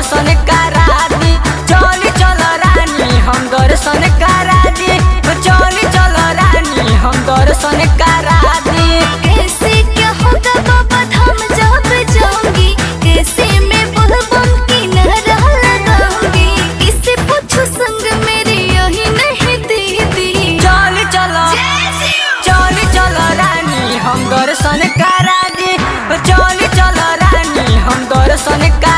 दर्शन करा दी। चली चल रानी हम दर्शन करा दी। चली चल रानी हम दर्शन करा दी। कैसे क्या होगा बाबा धाम जब जाऊंगी, कैसे मैं बलबम की नारा लगाऊंगी, किसे पूछूं संग मेरे यही नहीं दीदी। चली चल रानी हम दर्शन करा दी। चली चल रानी हम दर्शन करा